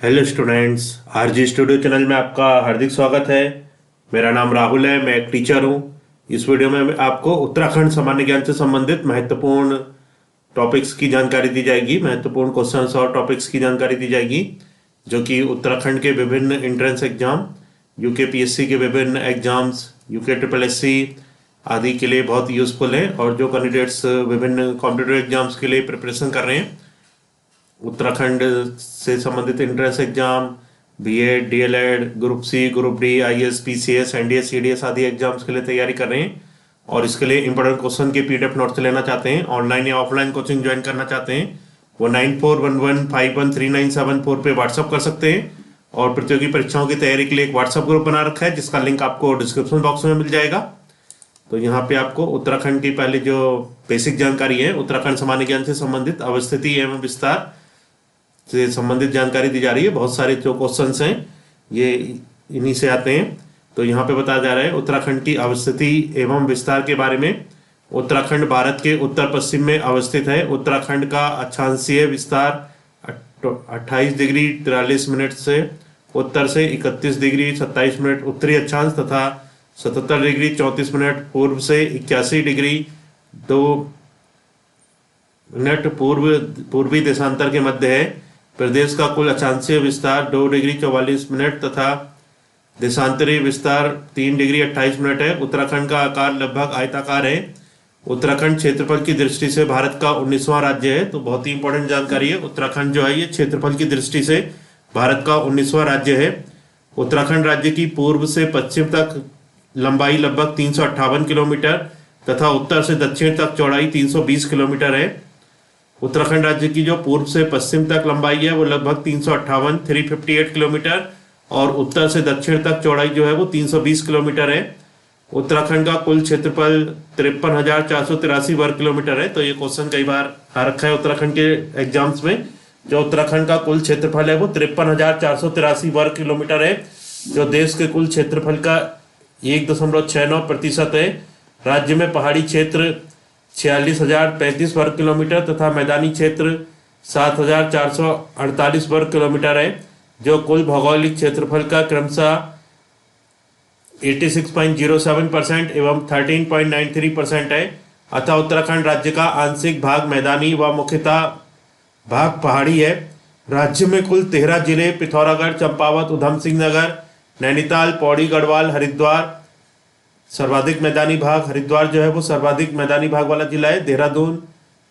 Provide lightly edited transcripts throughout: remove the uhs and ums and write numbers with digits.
Hello students. RG studio channel में आपका हार्दिक स्वागत है। मेरा नाम राहुल है, मैं एक टीचर हूँ। इस वीडियो में आपको उत्तराखंड सामान्य ज्ञान से संबंधित महत्वपूर्ण टॉपिक्स की जानकारी दी जाएगी, महत्वपूर्ण क्वेश्चंस और टॉपिक्स की जानकारी दी जाएगी जो कि उत्तराखंड के विभिन्न एंट्रेंस एग्जाम, यूकेपीएससी के विभिन्न एग्जाम्स, यूके ट्रिपल एससी आदि के लिए बहुत यूजफुल है। और जो कैंडिडेट्स विभिन्न कॉम्पिटिटिव एग्जाम्स के लिए प्रिपरेशन कर रहे हैं, उत्तराखंड से संबंधित entrance exam, BEd, DElEd, group C, group D, IAS, PCS, NDS, CDS आदि एग्जाम्स के लिए तैयारी कर रहे हैं और इसके लिए इंपॉर्टेंट क्वेश्चन के पीडीएफ नोट्स लेना चाहते हैं, ऑनलाइन या ऑफलाइन कोचिंग ज्वाइन करना चाहते हैं, वो 9411513974 पे व्हाट्सअप कर सकते हैं। और प्रतियोगी परीक्षाओं की तैयारी के लिए एक व्हाट्सअप ग्रुप बना रखा है जिसका लिंक आपको डिस्क्रिप्शन बॉक्स में मिल जाएगा। तो यहाँ पे आपको उत्तराखंड की पहले जो बेसिक जानकारी है, उत्तराखंड सामान्य ज्ञान से संबंधित अवस्थिति एवं विस्तार से संबंधित जानकारी दी जा रही है। बहुत सारे जो क्वेश्चंस हैं ये इन्हीं से आते हैं। तो यहाँ पे बताया जा रहा है उत्तराखंड की अवस्थिति एवं विस्तार के बारे में। उत्तराखंड भारत के उत्तर पश्चिम में अवस्थित है। उत्तराखंड का अक्षांशीय विस्तार 28 डिग्री 43 मिनट से उत्तर से 31 डिग्री 27 मिनट उत्तरी अक्षांश तथा 77 डिग्री 34 मिनट पूर्व से 81 डिग्री 2 मिनट पूर्वी देशांतर के मध्य है। प्रदेश का कुल अक्षांशीय विस्तार 2 डिग्री 44 मिनट तथा देशांतरीय विस्तार 3 डिग्री 28 मिनट है। उत्तराखंड का आकार लगभग आयताकार है। उत्तराखंड क्षेत्रफल की दृष्टि से भारत का 19वां राज्य है। तो बहुत ही इंपॉर्टेंट जानकारी है। उत्तराखंड जो है ये क्षेत्रफल की दृष्टि से भारत का 19वां राज्य है। उत्तराखंड राज्य की पूर्व से पश्चिम तक लंबाई लगभग 358 किलोमीटर तथा उत्तर से दक्षिण तक चौड़ाई 320 किलोमीटर है। उत्तराखंड राज्य की जो पूर्व से पश्चिम तक लंबाई है वो लगभग 358 किलोमीटर और उत्तर से दक्षिण तक चौड़ाई जो है वो 320 किलोमीटर है। उत्तराखंड का कुल क्षेत्रफल 53,483 वर्ग किलोमीटर है। तो ये क्वेश्चन कई बार आ रखा है उत्तराखंड के एग्जाम्स में। जो उत्तराखंड का कुल क्षेत्रफल है वो 53,483 वर्ग किलोमीटर है, जो देश के कुल क्षेत्रफल का 1.69% है। राज्य में पहाड़ी क्षेत्र 46,035 वर्ग किलोमीटर तथा मैदानी क्षेत्र 7,448 वर्ग किलोमीटर है, जो कुल भौगोलिक क्षेत्रफल का क्रमशः 86.07% एवं 13.93% है। अतः उत्तराखंड राज्य का आंशिक भाग मैदानी व मुख्यतः भाग पहाड़ी है। राज्य में कुल 13 जिले पिथौरागढ़, चंपावत, उधम सिंह नगर, नैनीताल, पौड़ी, गढ़वाल, हरिद्वार सर्वाधिक मैदानी भाग, हरिद्वार जो है वो सर्वाधिक मैदानी भाग वाला जिला है। देहरादून,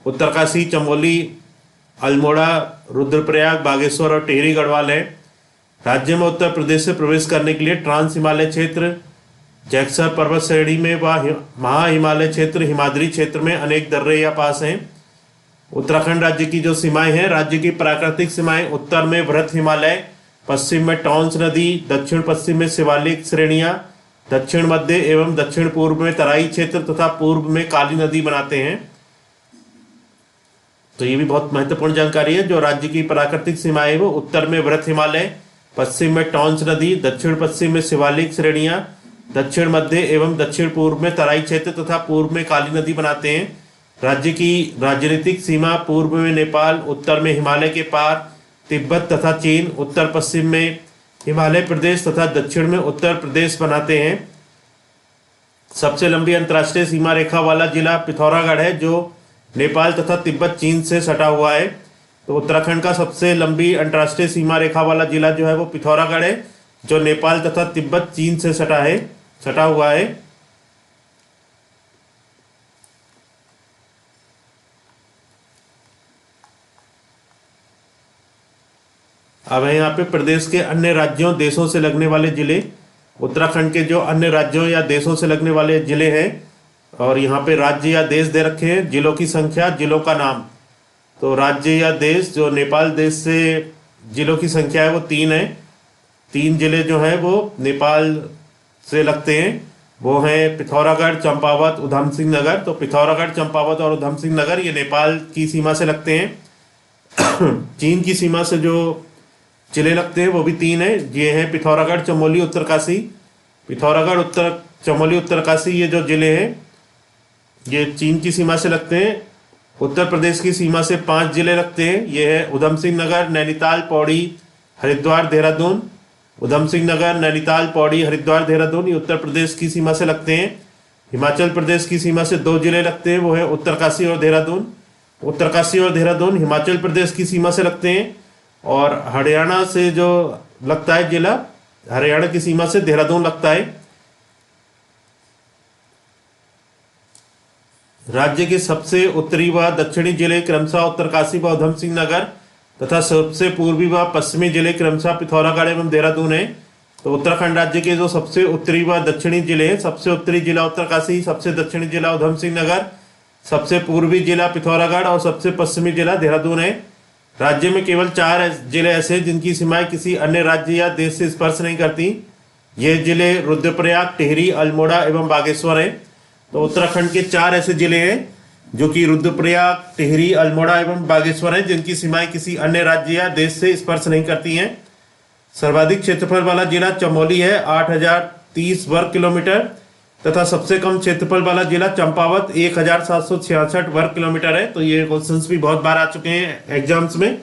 उत्तरकाशी, चमोली, अल्मोड़ा, रुद्रप्रयाग, बागेश्वर और टिहरी गढ़वाल है। राज्य में उत्तर प्रदेश से प्रवेश करने के लिए ट्रांस हिमालय क्षेत्र, जैक्सर पर्वत श्रेणी में व महा हिमालय क्षेत्र, हिमाद्री क्षेत्र में अनेक दर्रे या पास हैं। उत्तराखंड राज्य की जो सीमाएं हैं, राज्य की प्राकृतिक सीमाएं उत्तर में वृहत हिमालय, पश्चिम में टॉन्स नदी, दक्षिण पश्चिम में शिवालिक श्रेणियां, दक्षिण मध्य एवं दक्षिण पूर्व में तराई क्षेत्र तथा पूर्व में काली नदी बनाते हैं। तो ये भी बहुत महत्वपूर्ण जानकारी है। जो राज्य की प्राकृतिक सीमाएं वो उत्तर में वृहत हिमालय, पश्चिम में टॉन्स नदी, दक्षिण पश्चिम में शिवालिक श्रेणियां, दक्षिण मध्य एवं दक्षिण पूर्व में तराई क्षेत्र तथा पूर्व में काली नदी बनाते हैं। राज्य की राजनीतिक सीमा पूर्व में नेपाल, उत्तर में हिमालय के पार तिब्बत तथा चीन, उत्तर पश्चिम में हिमालय प्रदेश तथा दक्षिण में उत्तर प्रदेश बनाते हैं। सबसे लंबी अंतर्राष्ट्रीय सीमा रेखा वाला जिला पिथौरागढ़ है, जो नेपाल तथा तिब्बत चीन से सटा हुआ है। तो उत्तराखंड का सबसे लंबी अंतर्राष्ट्रीय सीमा रेखा वाला जिला जो है वो पिथौरागढ़ है, जो नेपाल तथा तिब्बत चीन से सटा हुआ है। अब है यहाँ पे प्रदेश के अन्य राज्यों देशों से लगने वाले जिले। उत्तराखंड के जो अन्य राज्यों या देशों से लगने वाले जिले हैं, और यहाँ पे राज्य या देश दे रखे हैं, जिलों की संख्या, जिलों का नाम। तो राज्य या देश, जो नेपाल देश से जिलों की संख्या है वो 3 है। 3 जिले जो हैं वो नेपाल से लगते हैं, वो हैं पिथौरागढ़, चंपावत, उधम सिंह नगर। तो पिथौरागढ़, चंपावत और उधम सिंह नगर ये नेपाल की सीमा से लगते हैं। चीन की सीमा से जो जिले लगते हैं वो भी 3 है। ये हैं पिथौरागढ़, चमोली, उत्तरकाशी। पिथौरागढ़, चमोली, उत्तरकाशी ये जो जिले हैं ये चीन की सीमा से लगते हैं। उत्तर प्रदेश की सीमा से 5 जिले लगते हैं। ये है उधम सिंह नगर, नैनीताल, पौड़ी, हरिद्वार देहरादून, उधम सिंह नगर, नैनीताल, पौड़ी, हरिद्वार देहरादून ये उत्तर प्रदेश की सीमा से लगते हैं। हिमाचल प्रदेश की सीमा से 2 जिले लगते हैं, वो है उत्तरकाशी और देहरादून। उत्तरकाशी और देहरादून हिमाचल प्रदेश की सीमा से लगते हैं। और हरियाणा से जो लगता है जिला, हरियाणा की सीमा से देहरादून लगता है। राज्य के सबसे उत्तरी व दक्षिणी जिले क्रमशः उत्तरकाशी व उधम सिंह नगर तथा सबसे पूर्वी व पश्चिमी जिले क्रमशः पिथौरागढ़ एवं देहरादून है। तो उत्तराखंड राज्य के जो सबसे उत्तरी व दक्षिणी जिले हैं, सबसे उत्तरी जिला उत्तरकाशी, सबसे दक्षिणी जिला उधम सिंह नगर, सबसे पूर्वी जिला पिथौरागढ़ और सबसे पश्चिमी जिला देहरादून है। राज्य में केवल 4 जिले ऐसे हैं जिनकी सीमाएं किसी अन्य राज्य या देश से स्पर्श नहीं करती। ये जिले रुद्रप्रयाग, टिहरी, अल्मोड़ा एवं बागेश्वर हैं। तो उत्तराखंड के 4 ऐसे जिले हैं जो कि रुद्रप्रयाग, टिहरी, अल्मोड़ा एवं बागेश्वर हैं, जिनकी सीमाएं किसी अन्य राज्य या देश से स्पर्श नहीं करती हैं। सर्वाधिक क्षेत्रफल वाला जिला चमोली है, 8030 वर्ग किलोमीटर, तथा सबसे कम क्षेत्रफल वाला जिला चंपावत 1766 वर्ग किलोमीटर है। तो ये क्वेश्चंस भी बहुत बार आ चुके हैं एग्जाम्स में।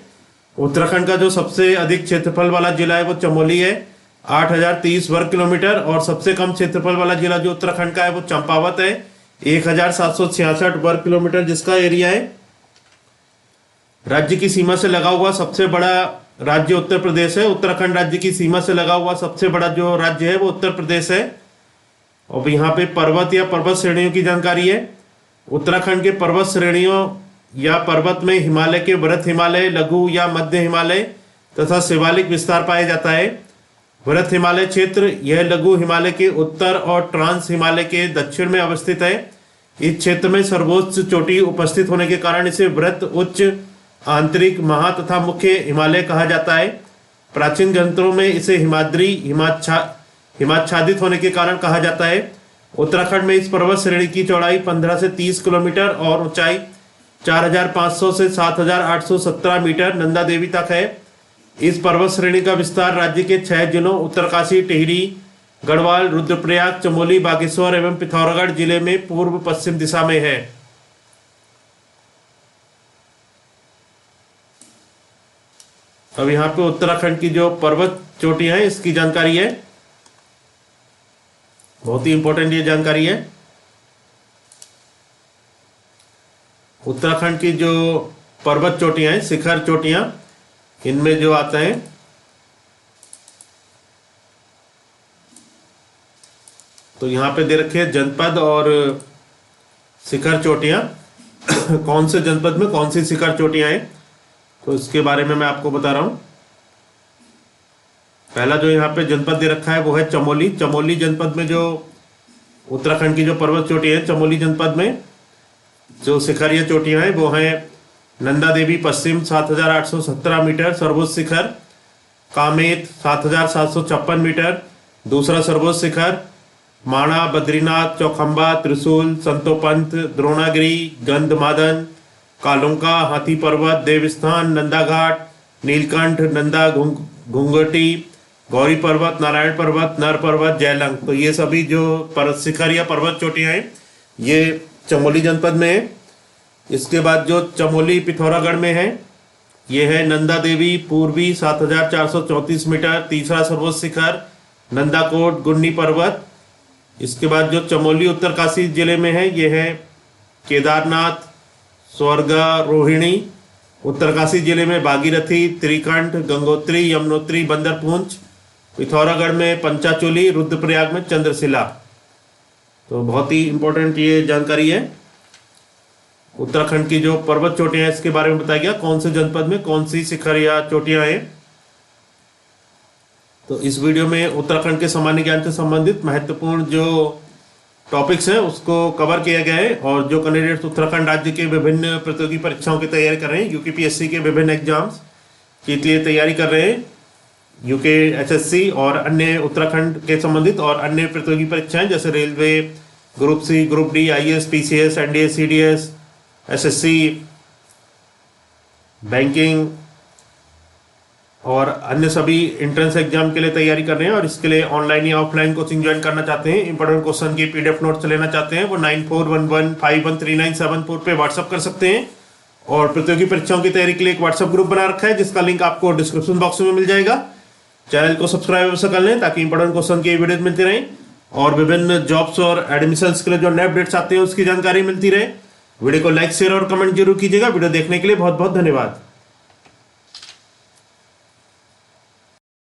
उत्तराखंड का जो सबसे अधिक क्षेत्रफल वाला जिला है वो चमोली है, 8030 वर्ग किलोमीटर, और सबसे कम क्षेत्रफल वाला जिला जो उत्तराखंड का है वो चंपावत है, 1766 वर्ग किलोमीटर जिसका एरिया है। राज्य की सीमा से लगा हुआ सबसे बड़ा राज्य उत्तर प्रदेश है। उत्तराखंड राज्य की सीमा से लगा हुआ सबसे बड़ा जो राज्य है वो उत्तर प्रदेश है। और यहाँ पे पर्वत या पर्वत श्रेणियों की जानकारी है। उत्तराखंड के पर्वत श्रेणियों या पर्वत में हिमालय के वृहत हिमालय, लघु या मध्य हिमालय तथा शिवालिक विस्तार पाया जाता है। वृहत हिमालय क्षेत्र यह लघु हिमालय के उत्तर और ट्रांस हिमालय के दक्षिण में अवस्थित है। इस क्षेत्र में सर्वोच्च चोटी उपस्थित होने के कारण इसे वृहत, उच्च, आंतरिक, महा तथा मुख्य हिमालय कहा जाता है। प्राचीन ग्रंथों में इसे हिमाद्री, हिमाच्छादित होने के कारण कहा जाता है। उत्तराखंड में इस पर्वत श्रेणी की चौड़ाई 15 से 30 किलोमीटर और ऊंचाई 4500 से 7817 मीटर नंदा देवी तक है। इस पर्वत श्रेणी का विस्तार राज्य के 6 जिलों उत्तरकाशी, टिहरी, गढ़वाल, रुद्रप्रयाग, चमोली, बागेश्वर एवं पिथौरागढ़ जिले में पूर्व पश्चिम दिशा में है। अब यहाँ पे उत्तराखंड की जो पर्वत चोटियां हैं इसकी जानकारी है, बहुत ही इंपॉर्टेंट ये जानकारी है। उत्तराखंड की जो पर्वत चोटियां हैं, शिखर चोटियां, इनमें जो आते हैं तो यहाँ पे दे रखे हैं जनपद और शिखर चोटियां। कौन से जनपद में कौन सी शिखर चोटियां हैं, तो इसके बारे में मैं आपको बता रहा हूं। पहला जो यहाँ पे जनपद दे रखा है वो है चमोली। चमोली जनपद में जो उत्तराखंड की जो पर्वत चोटी है, चमोली जनपद में जो शिखरीय चोटियां हैं वो हैं नंदा देवी पश्चिम 7817 मीटर सर्वोच्च शिखर, कामेत 7756 मीटर दूसरा सर्वोच्च शिखर, माणा, बद्रीनाथ, चौखंबा, त्रिशूल, संतोपंथ, द्रोणागिरी, गंधमादन, कालुंका, हाथी पर्वत, देवस्थान, नंदा घाट, नीलकंठ, नंदा घुंगटी, गौरी पर्वत, नारायण पर्वत, नर पर्वत, जयलंग। तो ये सभी जो शिखर या पर्वत चोटियां हैं ये चमोली जनपद में है। इसके बाद जो चमोली पिथौरागढ़ में है ये है नंदा देवी पूर्वी 7434 मीटर तीसरा सर्वोच्च शिखर, नंदाकोट, गुन्नी पर्वत। इसके बाद जो चमोली उत्तरकाशी जिले में है ये है केदारनाथ, स्वर्गा रोहिणी। उत्तरकाशी जिले में भागीरथी, त्रिकंठ, गंगोत्री, यमुनोत्री, बंदरपूंछ। पिथौरागढ़ में पंचाचूली, रुद्रप्रयाग में चंद्रशिला। तो बहुत ही इंपॉर्टेंट ये जानकारी है। उत्तराखंड की जो पर्वत चोटियां हैं इसके बारे में बताया गया, कौन से जनपद में कौन सी शिखर या चोटियां हैं। तो इस वीडियो में उत्तराखंड के सामान्य ज्ञान से संबंधित महत्वपूर्ण जो टॉपिक्स हैं उसको कवर किया गया है। और जो कैंडिडेट्स उत्तराखंड राज्य के विभिन्न प्रतियोगी परीक्षाओं की तैयारी कर रहे हैं, यूपीपीएससी के विभिन्न एग्जाम्स के लिए तैयारी कर रहे हैं, यूके एसएससी और अन्य उत्तराखंड के संबंधित और अन्य प्रतियोगी परीक्षाएं जैसे railway, group C, group D, IAS, PCS, NDA, CDS, SSC, banking और अन्य सभी एंट्रेंस एग्जाम के लिए तैयारी कर रहे हैं। और इसके लिए ऑनलाइन या ऑफलाइन कोचिंग ज्वाइन करना चाहते हैं, इंपॉर्टेंट क्वेश्चन की पीडीएफ नोट्स लेना चाहते हैं, वो 9411513974 पे व्हाट्सअप कर सकते हैं। और प्रतियोगी परीक्षाओं की तैयारी के लिए एक व्हाट्सएप ग्रुप बना रखा है, जिसका लिंक आपको डिस्क्रिप्शन बॉक्स में मिल जाएगा। चैनल को सब्सक्राइब अवश्य कर लें ताकि इंपॉर्टेंट क्वेश्चन की वीडियो मिलती रहें और विभिन्न जॉब्स और एडमिशंस के लिए जो नए अपडेट्स आते हैं उसकी जानकारी मिलती रहे। वीडियो को लाइक शेयर और कमेंट जरूर कीजिएगा। वीडियो देखने के लिए बहुत बहुत धन्यवाद।